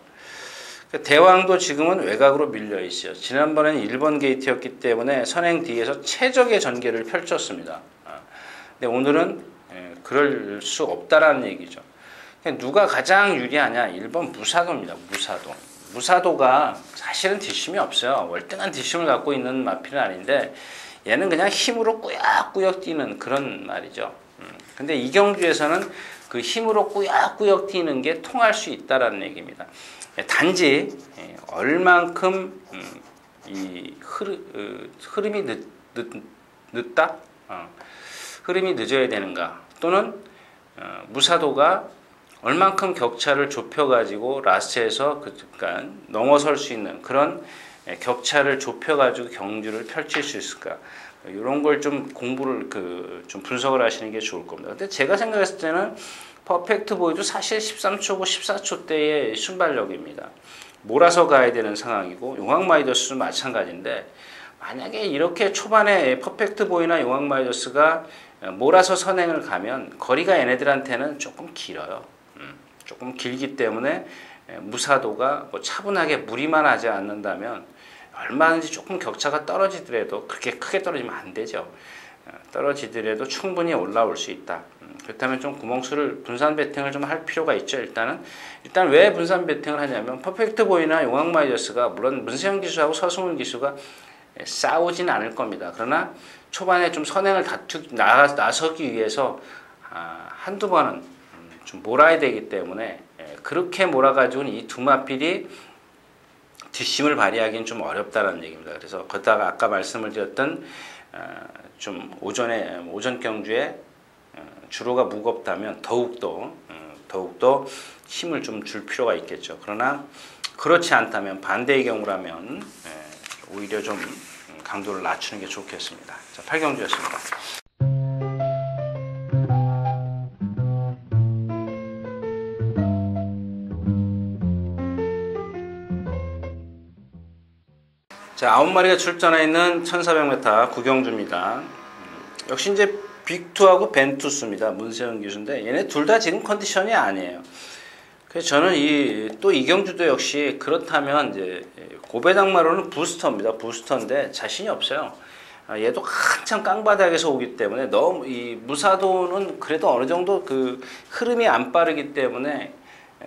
대왕도 지금은 외곽으로 밀려 있어요. 지난번에는 1번 게이트였기 때문에 선행 뒤에서 최적의 전개를 펼쳤습니다. 근데 오늘은 그럴 수 없다라는 얘기죠. 누가 가장 유리하냐? 1번 무사도입니다. 무사도가 사실은 뒷심이 없어요. 월등한 뒷심을 갖고 있는 마필은 아닌데 얘는 그냥 힘으로 꾸역꾸역 뛰는 그런 말이죠. 근데 이 경주에서는 그 힘으로 꾸역꾸역 뛰는 게 통할 수 있다라는 얘기입니다. 단지 얼만큼 이 흐름이 늦다? 흐름이 늦어야 되는가? 또는 무사도가 얼만큼 격차를 좁혀가지고 라스트에서 그러니까 넘어설 수 있는 그런 격차를 좁혀가지고 경주를 펼칠 수 있을까? 이런 걸 좀 공부를 좀 분석을 하시는 게 좋을 겁니다. 근데 제가 생각했을 때는 퍼펙트 보이도 사실 13초고 14초대의 순발력입니다. 몰아서 가야 되는 상황이고 용왕마이더스도 마찬가지인데 만약에 이렇게 초반에 퍼펙트 보이나 용왕마이더스가 몰아서 선행을 가면 거리가 얘네들한테는 조금 길어요. 조금 길기 때문에 무사도가 뭐 차분하게 무리만 하지 않는다면 얼마든지 조금 격차가 떨어지더라도 그렇게 크게 떨어지면 안 되죠. 떨어지더라도 충분히 올라올 수 있다. 그렇다면 좀 구멍수를 분산 베팅을 좀 할 필요가 있죠. 일단 왜 분산 베팅을 하냐면 퍼펙트 보이나 용왕마이더스가 물론 문세영 기수하고 서승훈 기수가 싸우진 않을 겁니다. 그러나 초반에 좀 선행을 나서기 위해서 한두 번은 좀 몰아야 되기 때문에 그렇게 몰아가지고는 이 두 마필이 뒷심을 발휘하기는 좀 어렵다는 얘기입니다. 그래서 거기다가 아까 말씀을 드렸던 좀 오전 경주에 주로가 무겁다면 더욱더 힘을 좀 줄 필요가 있겠죠. 그러나 그렇지 않다면 반대의 경우라면 오히려 좀 강도를 낮추는 게 좋겠습니다. 자, 8경주였습니다. 자, 9마리가 출전해 있는 1400m 구경주입니다. 역시 이제 빅2하고 벤투스입니다. 문세영 기수인데 얘네 둘 다 지금 컨디션이 아니에요. 그래서 저는 이 경주도 역시 그렇다면 이제 고배당마로는 부스터입니다. 부스터인데 자신이 없어요. 얘도 한참 깡바닥에서 오기 때문에 너무 이 무사도는 그래도 어느 정도 그 흐름이 안 빠르기 때문에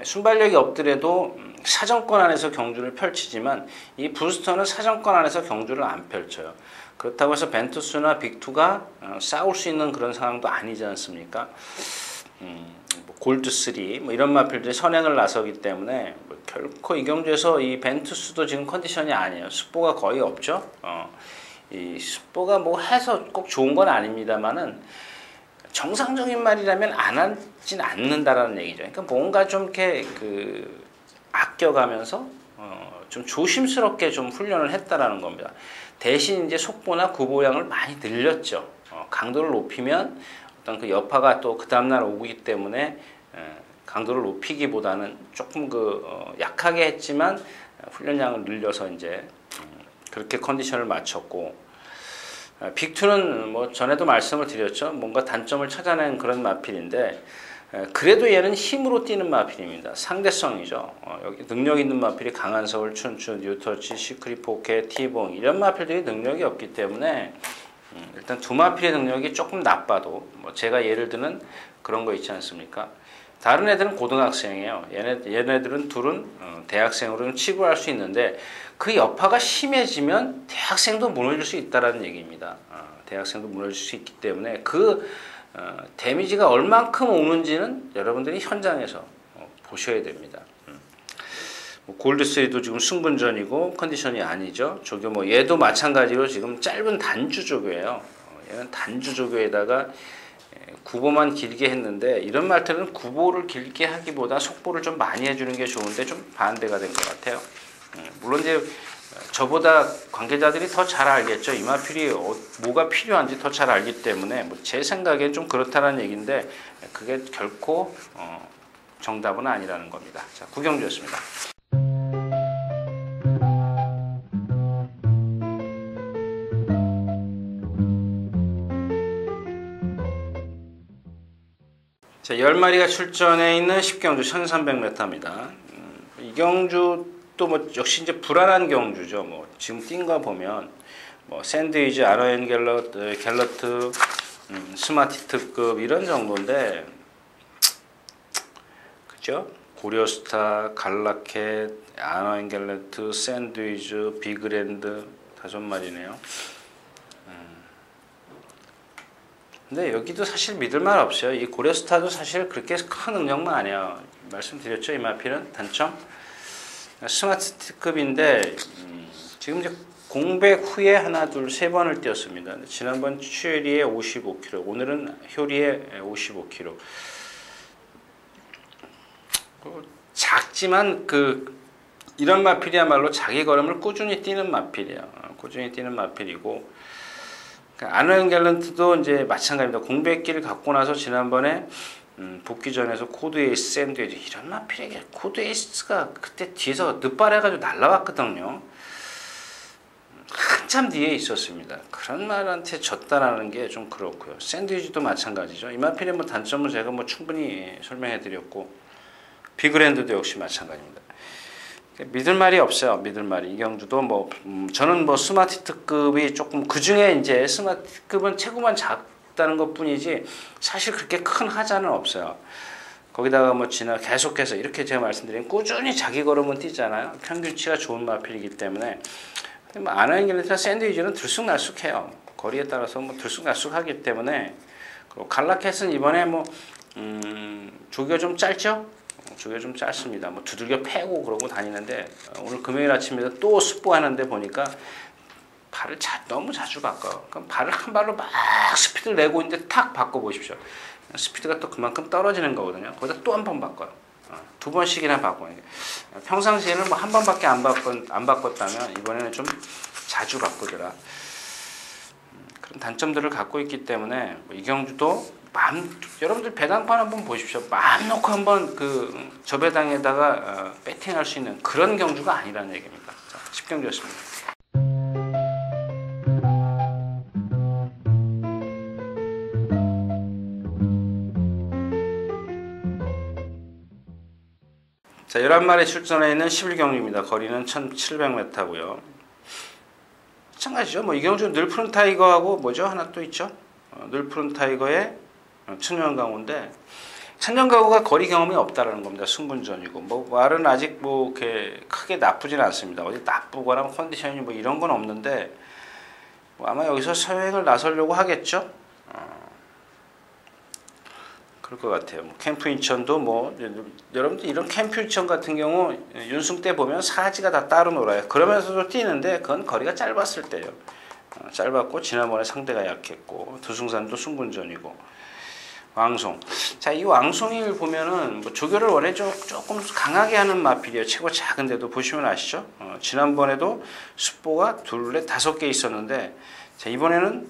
순발력이 없더라도 사정권 안에서 경주를 펼치지만 이 부스터는 사정권 안에서 경주를 안 펼쳐요. 그렇다고 해서 벤투스나 빅2가 싸울 수 있는 그런 상황도 아니지 않습니까? 뭐 골드3 뭐 이런 마필들이 선행을 나서기 때문에 뭐 결코 이 경주에서 이 벤투스도 지금 컨디션이 아니에요. 습보가 거의 없죠. 이 습보가 뭐 해서 꼭 좋은 건 아닙니다만은 정상적인 말이라면 안 하진 않는다라는 얘기죠. 그러니까 뭔가 좀 이렇게 아껴가면서 좀 조심스럽게 좀 훈련을 했다라는 겁니다. 대신 이제 속보나 구보량을 많이 늘렸죠. 강도를 높이면 어떤 그 여파가 또 그 다음날 오기 때문에 강도를 높이기보다는 조금 약하게 했지만 훈련량을 늘려서 이제 그렇게 컨디션을 맞췄고 빅2는 뭐 전에도 말씀을 드렸죠. 뭔가 단점을 찾아낸 그런 마필인데 그래도 얘는 힘으로 뛰는 마필입니다. 상대성이죠. 여기 능력 있는 마필이 강한서울, 춘추, 뉴터치, 시크릿 포켓, 티봉 이런 마필들이 능력이 없기 때문에 일단 두 마필의 능력이 조금 나빠도 뭐 제가 예를 드는 그런 거 있지 않습니까? 다른 애들은 고등학생이에요. 얘네들은 둘은 대학생으로는 치부할 수 있는데 그 여파가 심해지면 대학생도 무너질 수 있다는 얘기입니다. 대학생도 무너질 수 있기 때문에 데미지가 얼만큼 오는지는 여러분들이 현장에서 보셔야 됩니다. 골드3도 지금 승분전이고 컨디션이 아니죠. 조교 뭐 얘도 마찬가지로 지금 짧은 단주 조교예요. 얘는 단주 조교에다가 구보만 길게 했는데 이런 말들은 구보를 길게 하기보다 속보를 좀 많이 해주는 게 좋은데 좀 반대가 된 것 같아요. 물론 이제 저보다 관계자들이 더 잘 알겠죠. 이 마필이 뭐가 필요한지 더 잘 알기 때문에 뭐 제 생각엔 좀 그렇다는 얘기인데 그게 결코 정답은 아니라는 겁니다. 자, 구경주였습니다. 자, 10마리가 출전해 있는 10경주 1300m입니다. 이 경주 또 뭐 역시 이제 불안한 경주죠. 뭐 지금 뛴 거 보면 뭐 샌드위치, 아너앤 갤러트, 스마티트급 이런 정도인데 그죠? 고려스타, 갈라켓, 아너앤 갤러트, 샌드위치, 비그랜드 5마리네요. 근데 여기도 사실 믿을 말 없어요. 이 고려스타도 사실 그렇게 큰 능력만 아니에요. 말씀드렸죠. 이 마필은 단점 스마트급인데 지금 이제 공백 후에 하나, 둘, 세 번을 뛰었습니다. 지난번 추에리에 55km, 오늘은 효리에 55km. 작지만 이런 마필이야말로 자기 걸음을 꾸준히 뛰는 마필이에요. 꾸준히 뛰는 마필이고, 아노잉 갤런트도 이제 마찬가지입니다. 공백기를 갖고 나서 지난번에 복귀전에서 코드 에이스, 샌드위치 이런 마필에게 코드 에이스가 그때 뒤에서 늦발해가지고 날라왔거든요. 한참 뒤에 있었습니다. 그런 말한테 졌다라는 게 좀 그렇고요. 샌드위치도 마찬가지죠. 이 마필의 뭐 단점은 제가 뭐 충분히 설명해드렸고, 비그랜드도 역시 마찬가지입니다. 믿을 말이 없어요. 믿을 말이. 이경주도 뭐 저는 뭐 스마트급이 조금 그 중에 이제 스마트급은 체구만 작다는 것뿐이지 사실 그렇게 큰 하자는 없어요. 거기다가 뭐 계속해서 이렇게 제가 말씀드린 꾸준히 자기 걸음은 뛰잖아요. 평균치가 좋은 마필이기 때문에 뭐 아노잉 갤런트나 샌드위치는 들쑥날쑥해요. 거리에 따라서 뭐 들쑥날쑥하기 때문에. 그리고 갈라켓은 이번에 뭐 조기가 좀 짧죠. 조기가 좀 짧습니다. 뭐 두들겨 패고 그러고 다니는데 오늘 금요일 아침에 또 습보하는데 보니까 발을 너무 자주 바꿔요. 그럼 발을 한 발로 막 스피드를 내고 있는데 탁 바꿔보십시오. 스피드가 또 그만큼 떨어지는 거거든요. 거기다 또 한 번 바꿔요. 두 번씩이나 바꿔요. 평상시에는 뭐 한 번밖에 안 바꿨다면 이번에는 좀 자주 바꾸더라. 그런 단점들을 갖고 있기 때문에 뭐 이경주도 여러분들 배당판 한번 보십시오. 마음 놓고 한번 저 배당에다가 배팅할 수 있는 그런 경주가 아니라는 얘기입니다. 10경주였습니다. 자, 11마리 출전해 있는 11경주입니다. 거리는 1700m고요. 마찬가지죠. 뭐 이경주 늘 푸른 타이거하고 뭐죠? 하나 또 있죠. 늘 푸른 타이거의 천년강호인데, 천년강호가 거리 경험이 없다라는 겁니다. 승분전이고 뭐 말은 아직 뭐 이렇게 크게 나쁘진 않습니다. 어디 나쁘거나 컨디션이 뭐 이런 건 없는데 뭐 아마 여기서 서행을 나서려고 하겠죠. 그럴 것 같아요. 뭐 캠프 인천도 뭐 여러분들 이런 캠프 인천 같은 경우 윤승 때 보면 사지가 다 따로 놀아요. 그러면서도 뛰는데 그건 거리가 짧았을 때예요. 짧았고 지난번에 상대가 약했고 두승산도 승분전이고. 왕송. 자, 이 왕송을 보면은 뭐 조교를 원래 조금 강하게 하는 마필이에요. 체구 작은데도 보시면 아시죠? 지난번에도 숫보가 둘, 넷, 5개 있었는데, 자, 이번에는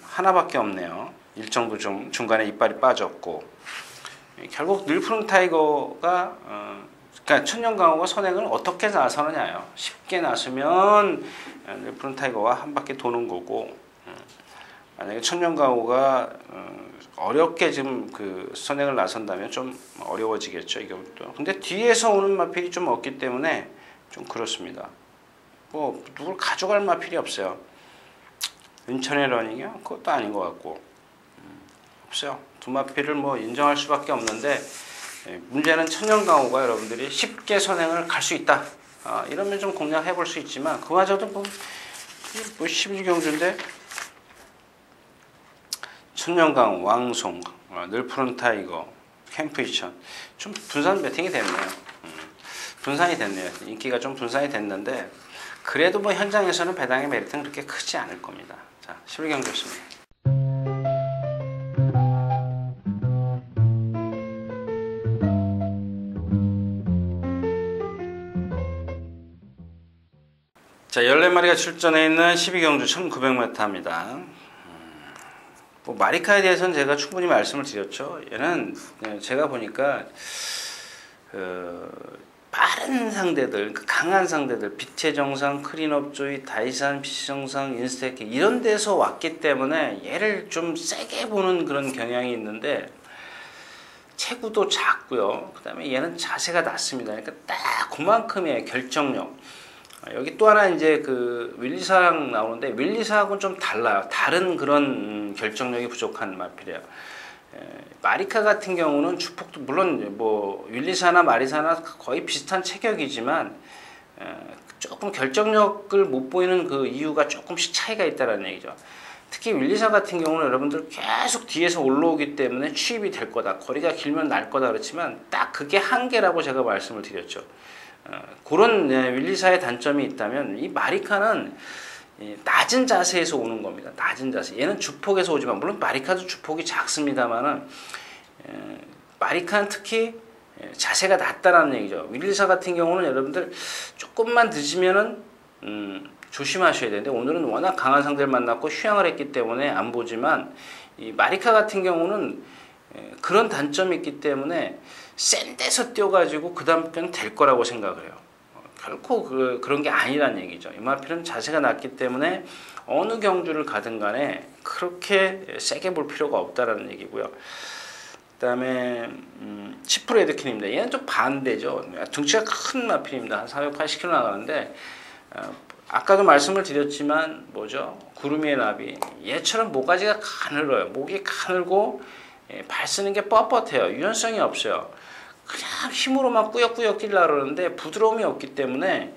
하나밖에 없네요. 일정도 좀 중간에 이빨이 빠졌고, 결국 늘 푸른 타이거가 그러니까 천년강호가 선행을 어떻게 나서느냐요. 쉽게 나서면 늘 푸른 타이거가 한 바퀴 도는 거고, 만약에 천년강호가 어렵게 지금 선행을 나선다면 좀 어려워지겠죠. 이것도. 근데 뒤에서 오는 마필이 좀 없기 때문에 좀 그렇습니다. 뭐 누굴 가져갈 마필이 없어요. 은천의 러닝이요? 그것도 아닌 것 같고. 없어요. 두 마필을 뭐 인정할 수밖에 없는데, 문제는 천년강호가 여러분들이 쉽게 선행을 갈 수 있다. 이러면 좀 공략해 볼 수 있지만 그마저도 뭐 11경주인데 천년강호, 왕송, 늘 푸른 타이거, 캠프 이천 좀 분산 배팅이 됐네요. 분산이 됐네요. 인기가 좀 분산이 됐는데 그래도 뭐 현장에서는 배당의 메리트는 그렇게 크지 않을 겁니다. 자, 11경주였습니다. 자, 14마리가 출전해 있는 12경주 1900m입니다. 뭐 마리카에 대해서는 제가 충분히 말씀을 드렸죠. 얘는 제가 보니까 빠른 상대들, 강한 상대들, 빛의 정상, 크린업조이, 다이산, 빛의 정상, 인스테키 이런 데서 왔기 때문에 얘를 좀 세게 보는 그런 경향이 있는데 체구도 작고요. 그 다음에 얘는 자세가 낮습니다. 그러니까 딱 그만큼의 결정력. 여기 또 하나 이제 윌리사랑 나오는데 윌리사하고는 좀 달라요. 다른 그런 결정력이 부족한 마필이에요. 마리카 같은 경우는 주폭도 물론 뭐 윌리사나 마리사나 거의 비슷한 체격이지만 조금 결정력을 못 보이는 그 이유가 조금씩 차이가 있다는 얘기죠. 특히 윌리사 같은 경우는 여러분들 계속 뒤에서 올라오기 때문에 취입이 될 거다. 거리가 길면 날 거다 그렇지만 딱 그게 한계라고 제가 말씀을 드렸죠. 그런 윌리사의 단점이 있다면 이 마리카는 낮은 자세에서 오는 겁니다. 낮은 자세. 얘는 주폭에서 오지만 물론 마리카도 주폭이 작습니다만은 마리카는 특히 자세가 낮다라는 얘기죠. 윌리사 같은 경우는 여러분들 조금만 늦으면은 조심하셔야 되는데 오늘은 워낙 강한 상대를 만났고 휴양을 했기 때문에 안 보지만 이 마리카 같은 경우는 그런 단점이 있기 때문에 센 데서 뛰어가지고 그 다음 건 될 거라고 생각을 해요. 결코 그런 게 아니란 얘기죠. 이마필은 자세가 낮기 때문에 어느 경주를 가든 간에 그렇게 세게 볼 필요가 없다라는 얘기고요. 그 다음에 10% 에드킨입니다. 얘는 좀 반대죠. 등치가 큰 마필입니다. 한 480kg 나가는데 아까도 말씀을 드렸지만 뭐죠? 구름이의 나비. 얘처럼 모가지가 가늘어요. 목이 가늘고 발 쓰는 게 뻣뻣해요. 유연성이 없어요. 그냥 힘으로만 꾸역꾸역 뛰려고 그러는데 부드러움이 없기 때문에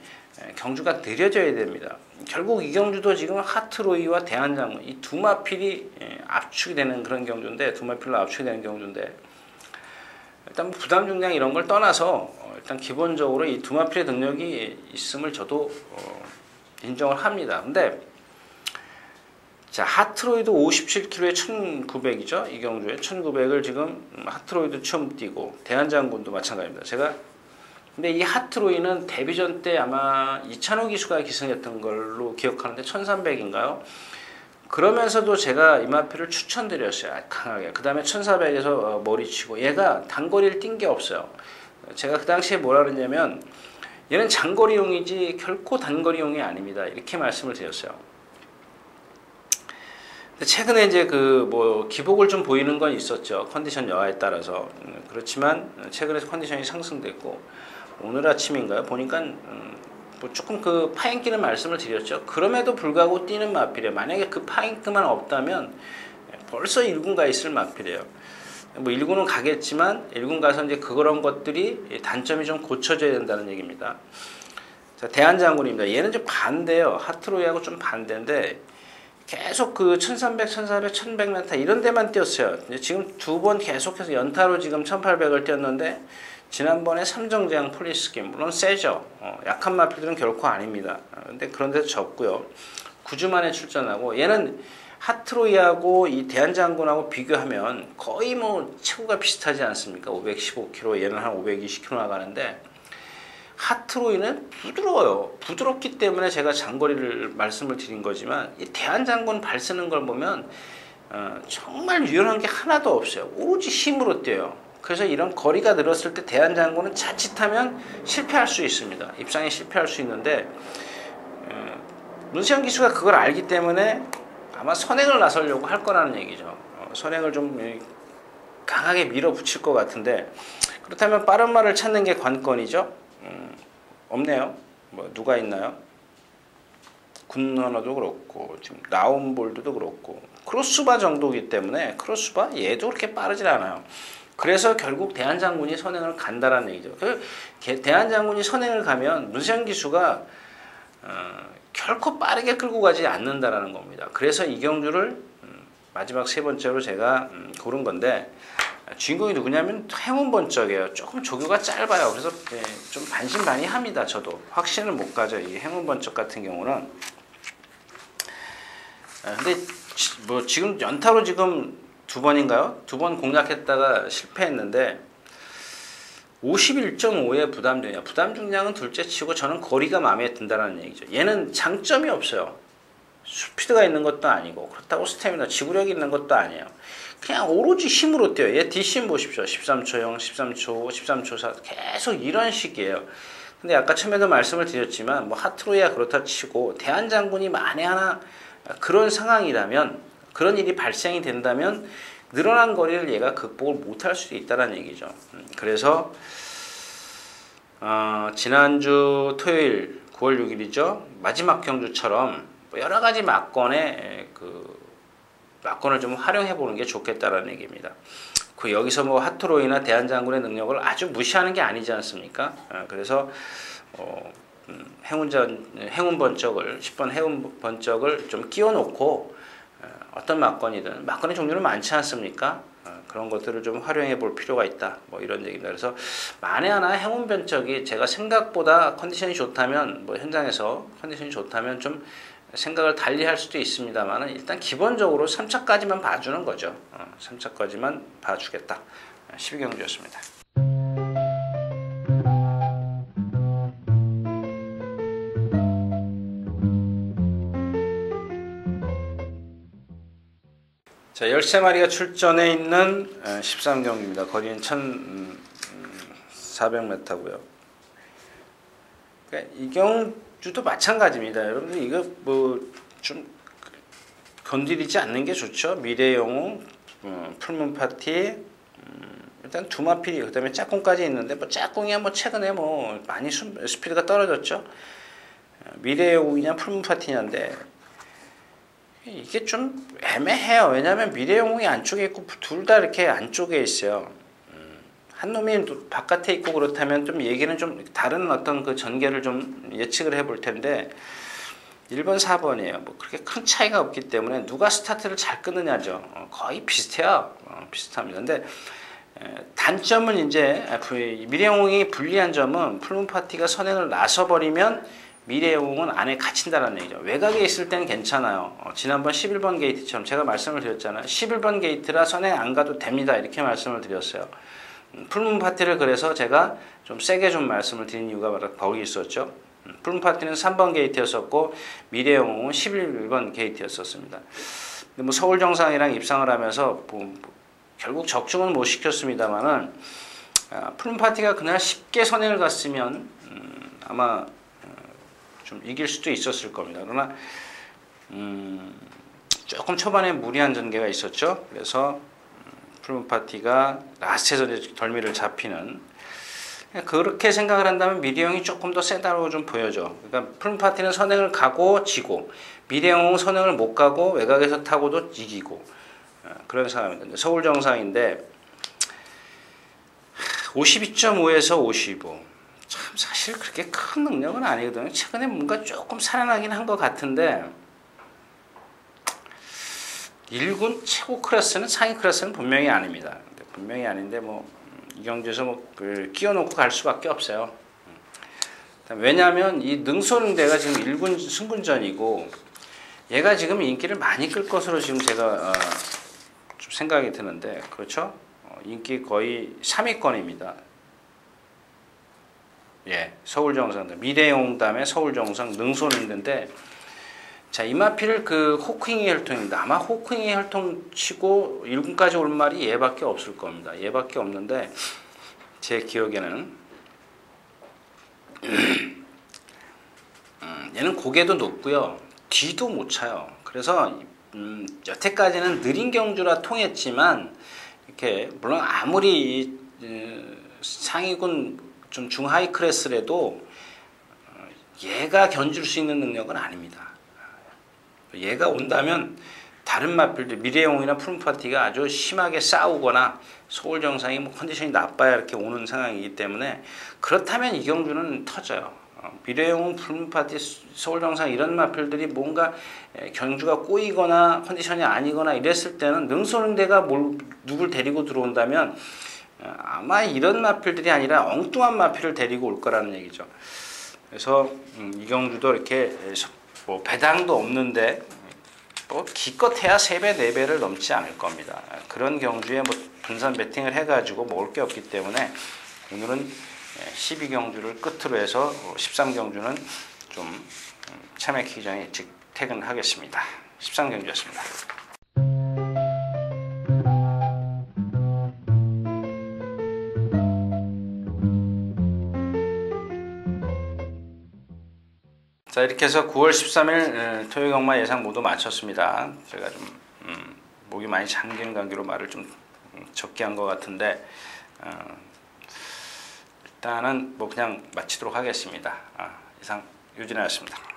경주가 느려져야 됩니다. 결국 이 경주도 지금 하트로이와 대한장군 이 두 마필이 압축이 되는 그런 경주인데 두 마필로 압축이 되는 경주인데 일단 부담 중량 이런 걸 떠나서 일단 기본적으로 이 두 마필의 능력이 있음을 저도 인정을 합니다. 근데 자, 하트로이드 57kg에 1900이죠. 이 경주에 1900을 지금 하트로이드 처음 뛰고 대한장군도 마찬가지입니다. 근데 이 하트로이는 데뷔전 때 아마 이찬호 기수가 기승했던 걸로 기억하는데 1300인가요? 그러면서도 제가 이마필을 추천드렸어요. 강하게. 그 다음에 1400에서 머리치고 얘가 단거리를 뛴 게 없어요. 제가 그 당시에 뭐라 그랬냐면 얘는 장거리용이지 결코 단거리용이 아닙니다. 이렇게 말씀을 드렸어요. 최근에 이제 기복을 좀 보이는 건 있었죠. 컨디션 여하에 따라서. 그렇지만 최근에 컨디션이 상승됐고 오늘 아침인가요? 보니까 조금 파인기는 말씀을 드렸죠. 그럼에도 불구하고 뛰는 마필이에요. 만약에 그 파인크만 없다면 벌써 1군 가 있을 마필이에요. 1군은 가겠지만 1군 가서 이제 그런 것들이 단점이 좀 고쳐져야 된다는 얘기입니다. 자, 대한장군입니다. 얘는 좀 반대예요. 하트로이하고 좀 반대인데 계속 1300, 1400, 1100m 이런 데만 뛰었어요. 지금 두 번 계속해서 연타로 지금 1800을 뛰었는데 지난번에 삼정제왕 폴리스kim 물론 세죠. 약한 마필들은 결코 아닙니다. 근데 그런 데서 졌고요. 9주 만에 출전하고 얘는 하트로이하고 이 대한장군하고 비교하면 거의 체구가 비슷하지 않습니까? 515kg 얘는 한 520kg 나가는데 하트로이는 부드러워요. 부드럽기 때문에 제가 장거리를 말씀을 드린 거지만 이 대한장군 발 쓰는 걸 보면 정말 유연한 게 하나도 없어요. 오로지 힘으로 뛰어요. 그래서 이런 거리가 늘었을 때 대한장군은 자칫하면 실패할 수 있습니다. 입상에 실패할 수 있는데 문세영 기수가 그걸 알기 때문에 아마 선행을 나서려고 할 거라는 얘기죠. 선행을 좀 강하게 밀어붙일 것 같은데 그렇다면 빠른 말을 찾는 게 관건이죠. 없네요. 누가 있나요? 군러너도 그렇고 지금 라운볼드도 그렇고 크로스바 정도이기 때문에 크로스바 얘도 그렇게 빠르질 않아요. 그래서 결국 대한장군이 선행을 간다라는 얘기죠. 대한장군이 선행을 가면 문세영 기수가 결코 빠르게 끌고 가지 않는다라는 겁니다. 그래서 이 경주를 마지막 세 번째로 제가 고른 건데 주인공이 누구냐면 행운번쩍이에요. 조금 조교가 짧아요. 그래서 좀 반신반의합니다. 저도 확신을 못 가져. 이 행운번쩍 같은 경우는. 근데 지금 연타로 지금 두 번인가요? 두 번 공략했다가 실패했는데 51.5의 부담 중량. 부담 중량은 둘째 치고 저는 거리가 마음에 든다는 얘기죠. 얘는 장점이 없어요. 스피드가 있는 것도 아니고 그렇다고 스태미나 지구력이 있는 것도 아니에요. 그냥 오로지 힘으로 뛰어요. 얘 뒷심 보십시오. 13초 0, 13초 5, 13초 4 계속 이런 식이에요. 근데 아까 처음에도 말씀을 드렸지만 하트로이야 그렇다 치고 대한장군이 만에 하나 그런 상황이라면 그런 일이 발생이 된다면 늘어난 거리를 얘가 극복을 못할 수도 있다는 얘기죠. 그래서 지난주 토요일 9월 6일이죠. 마지막 경주처럼 여러 가지 막건을 좀 활용해 보는 게 좋겠다라는 얘기입니다. 여기서 하트로이나 대한장군의 능력을 아주 무시하는 게 아니지 않습니까? 그래서 행운번쩍을 10번 행운번쩍을 좀 끼워 놓고 어떤 막건이든 막건의 종류는 많지 않습니까? 그런 것들을 좀 활용해 볼 필요가 있다. 이런 얘기입니다. 그래서 만에 하나 행운번쩍이 제가 생각보다 컨디션이 좋다면 현장에서 컨디션이 좋다면 좀 생각을 달리 할 수도 있습니다만 일단 기본적으로 3차까지만 봐주는 거죠. 3차까지만 봐주겠다. 12경주였습니다. 자, 13마리가 출전해 있는 13경주입니다. 거리는 1400m고요. 그러니까 이 경주도 마찬가지입니다. 여러분들 이거 뭐 좀 건드리지 않는 게 좋죠. 미래영웅, 풀문파티, 일단 두 마필이 그다음에 짝꿍까지 있는데 뭐 짝꿍이야 뭐 최근에 뭐 많이 스피드가 떨어졌죠. 미래영웅이냐 풀문파티냐인데 이게 좀 애매해요. 왜냐하면 미래영웅이 안쪽에 있고 둘 다 이렇게 안쪽에 있어요. 한 놈이 바깥에 있고 그렇다면 좀 얘기는 좀 다른 어떤 그 전개를 좀 예측을 해볼 텐데 1번, 4번이에요. 뭐 그렇게 큰 차이가 없기 때문에 누가 스타트를 잘 끊느냐죠. 거의 비슷해요. 비슷합니다. 근데 단점은 이제 미래영웅이 불리한 점은 풀문파티가 선행을 나서버리면 미래영웅은 안에 갇힌다는 얘기죠. 외곽에 있을 때는 괜찮아요. 지난번 11번 게이트처럼 제가 말씀을 드렸잖아요. 11번 게이트라 선행 안 가도 됩니다. 이렇게 말씀을 드렸어요. 풀문파티를 그래서 제가 좀 세게 좀 말씀을 드린 이유가 바로 거기 있었죠. 풀문파티는 3번 게이트였었고 미래영웅은 11번 게이트였었습니다. 근데 뭐 서울정상이랑 입상을 하면서 결국 적중은 못 시켰습니다만은 풀문파티가 그날 쉽게 선행을 갔으면 아마 좀 이길 수도 있었을 겁니다. 그러나 조금 초반에 무리한 전개가 있었죠. 그래서 풀문파티가 라스트에서 덜미를 잡히는 그렇게 생각을 한다면 미래영웅이 조금 더 세다고 좀 보여져. 그러니까 풀문파티는 선행을 가고 지고 미래영웅은 선행을 못 가고 외곽에서 타고도 이기고 그런 상황입니다. 서울정상인데 52.5에서 55. 참 사실 그렇게 큰 능력은 아니거든요. 최근에 뭔가 조금 살아나긴 한 것 같은데 1군 최고 클래스는 상위 클래스는 분명히 아닙니다. 분명히 아닌데 뭐 이 경주에서 뭐 끼워놓고 갈 수밖에 없어요. 왜냐하면 이 능소능대가 지금 1군 승군전이고 얘가 지금 인기를 많이 끌 것으로 지금 제가 좀 생각이 드는데 그렇죠? 인기 거의 3위권입니다. 예, 서울정상, 미래영웅 다음에 서울정상, 능소능대인데 자, 이마필 그 호킹이 혈통입니다. 아마 호킹이 혈통 치고 1군까지 올 말이 얘밖에 없을 겁니다. 얘밖에 없는데 제 기억에는 얘는 고개도 높고요. 뒤도 못 차요. 그래서 여태까지는 느린 경주라 통했지만 이렇게 물론 아무리 상위군 좀 중하위 클래스라도 얘가 견줄 수 있는 능력은 아닙니다. 얘가 온다면 다른 마필들 미래영웅이나 풀문파티가 아주 심하게 싸우거나 서울정상이 뭐 컨디션이 나빠야 이렇게 오는 상황이기 때문에 그렇다면 이 경주는 터져요. 미래영웅, 풀문파티, 서울정상 이런 마필들이 뭔가 경주가 꼬이거나 컨디션이 아니거나 이랬을 때는 능소능대가 누굴 데리고 들어온다면 아마 이런 마필들이 아니라 엉뚱한 마필을 데리고 올 거라는 얘기죠. 그래서 이 경주도 이렇게 뭐 배당도 없는데 뭐 기껏해야 3배, 4배를 넘지 않을 겁니다. 그런 경주에 뭐 분산 배팅을 해가지고 먹을 게 없기 때문에 오늘은 12경주를 끝으로 해서 13경주는 좀 차 막히기 전에 일찍 퇴근하겠습니다. 13경주였습니다. 자, 이렇게 해서 9월 13일 토요경마 예상 모두 마쳤습니다. 제가 좀 목이 많이 잠기는 관계로 말을 좀 적게 한 것 같은데 일단은 뭐 그냥 마치도록 하겠습니다. 이상 유진아였습니다.